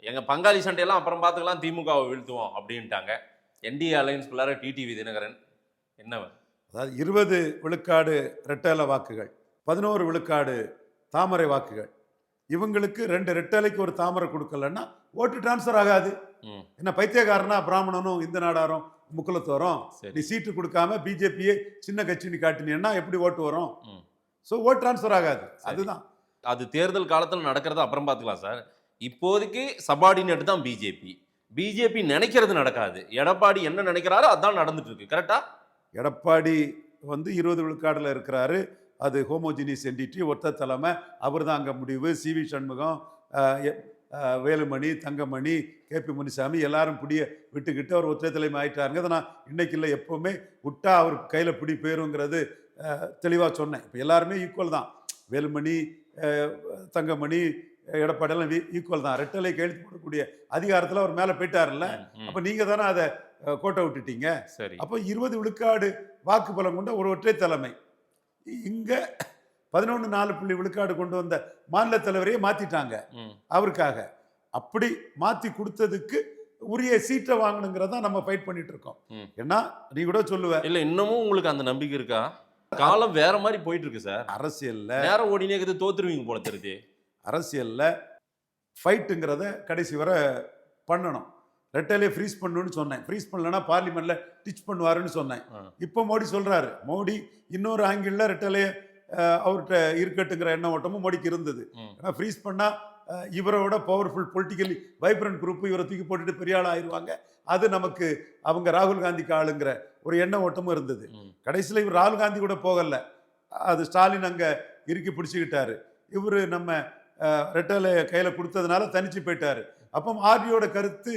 எங்க பங்காளி சண்டையெல்லாம் அப்புறம் பார்த்துக்கலாம், திமுகவை வீழ்த்துவோம் அப்படின்ட்டாங்க. என்டிஏ அலையன்ஸ்குள்ளார டிடிவி தினகரன் என்ன? அதாவது 20 விழுக்காடு ரெட்டேல வாக்குகள், 11 விழுக்காடு தாமரை வாக்குகள். இவங்களுக்கு 2 ரெட்டலைக்கு ஒரு தாமரை கொடுக்கலன்னா ஓட்டு டிரான்ஸ்ஃபர் ஆகாது. என்ன பைத்தியக்காரனா பிராமணனும் இந்த நாடாரும் முக்குலத்தோரும் நீ சீட்டு கொடுக்காம பிஜேபியே சின்ன கட்சின்னு காட்டினீங்கன்னா எப்படி ஓட்டு வரும்? ஸோ ஓட் டிரான்ஸ்ஃபர் ஆகாது. அதுதான் அது தேர்தல் காலத்தில் நடக்கிறத அப்புறம் பார்த்துக்கலாம் சார். இப்போதைக்கு சபார்டினேட் தான் பிஜேபி. பிஜேபி நினைக்கிறது நடக்காது. எடப்பாடி என்ன நினைக்கிறாரோ அதான் நடந்துட்டு இருக்கு. கரெக்டா? எடப்பாடி வந்து 20 விழுக்காடுல இருக்கிறாரு. அது ஹோமோஜினியஸ் என்டிட்டி, ஒத்த தலைமை, அவர் தான் அங்கே முடிவு. சிவி சண்முகம், வேலுமணி, தங்கமணி, கேபி முனிசாமி எல்லாரும் பிடிய விட்டுக்கிட்டு அவர் ஒற்றை தலைமை ஆயிட்டாருங்க. அதை நான் இன்னைக்கு இல்லை எப்போவுமே விட்டா அவர் கையில் பிடி போயிருங்கிறது தெளிவாக சொன்னேன். இப்போ எல்லாருமே ஈக்குவல் தான். வேலுமணி, தங்கமணி, எடப்பாடியெல்லாம் ஈக்குவல் தான். ரெட்டலை கையெழுத்து போடக்கூடிய அதிகாரத்தில் அவர் மேலே போயிட்டார்ல. அப்போ நீங்கள் தானே அதை கோட்டை விட்டுட்டீங்க. சரி. அப்போ 20 விழுக்காடு வாக்கு பலம் கொண்ட ஒரு ஒற்றை தலைமை. இங்க 11.4 விழுக்காடு கொண்டு வந்த மாநில தலைவரையே மாத்திட்டாங்க அவருக்காக. அப்படி மாத்தி கொடுத்ததுக்கு உரிய சீட்டை வாங்கணுங்கிறத நம்ம ஃபைட் பண்ணிட்டு இருக்கோம். ஏன்னா நீ கூட சொல்லுவ இல்ல, இன்னமும் உங்களுக்கு அந்த நம்பிக்கை இருக்கா? காலம் வேற மாதிரி போயிட்டு இருக்கு சார். அரசியல்ல நேரம் ஓடினே தோத்துருவீங்க போல தெரியுது. அரசியல்ல ஃபைட்டுங்கிறத கடைசி வரை பண்ணணும். ரெட்டலையை ஃப்ரீஸ் பண்ணணும்னு சொன்னேன். ஃப்ரீஸ் பண்ணலன்னா பார்லிமெண்ட்ல டிச் பண்ணுவாருன்னு சொன்னேன். இப்போ மோடி சொல்றாரு. மோடி இன்னொரு ஆங்கிள் ரெட்டலையை அவர்கிட்ட இருக்கட்டுங்கிற எண்ண ஓட்டமும் மோடிக்கு இருந்தது. ஏன்னா ஃப்ரீஸ் பண்ணா இவரோட பவர்ஃபுல் பொலிட்டிக்கலி வைப்ரண்ட் குரூப் இவரை தூக்கி போட்டுட்டு பெரிய ஆள் ஆயிடுவாங்க. அது நமக்கு அவங்க ராகுல் காந்திக்கு ஆளுங்கிற ஒரு எண்ண ஓட்டமும் இருந்தது. கடைசியில் இவர் ராகுல் காந்தி கூட போகல. அது ஸ்டாலின் அங்கே இறுக்கி பிடிச்சிக்கிட்டாரு. இவர் நம்ம ரெட்டலை கையில் கொடுத்ததுனால தனிச்சு போயிட்டாரு. அப்போ ஆர்டியோட கருத்து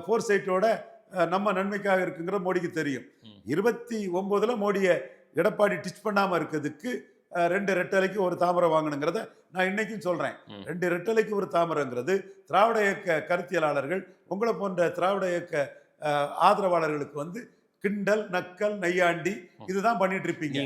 ஃபோர் சைட்டோட நம்ம நன்மைக்காக இருக்குங்கிற மோடிக்கு தெரியும். 29 மோடியை எடப்பாடி டிச் பண்ணாம இருக்கிறதுக்கு 2 ரெட்டலைக்கு ஒரு தாமரை வாங்கணுங்கிறத நான் இன்னைக்கும் சொல்றேன். 2 ரெட்டலைக்கு ஒரு தாமரைங்கிறது திராவிட இயக்க கருத்தியலாளர்கள், உங்களை போன்ற திராவிட இயக்க ஆதரவாளர்களுக்கு வந்து கிண்டல், நக்கல், நையாண்டி இதுதான் பண்ணிட்டு இருப்பீங்க.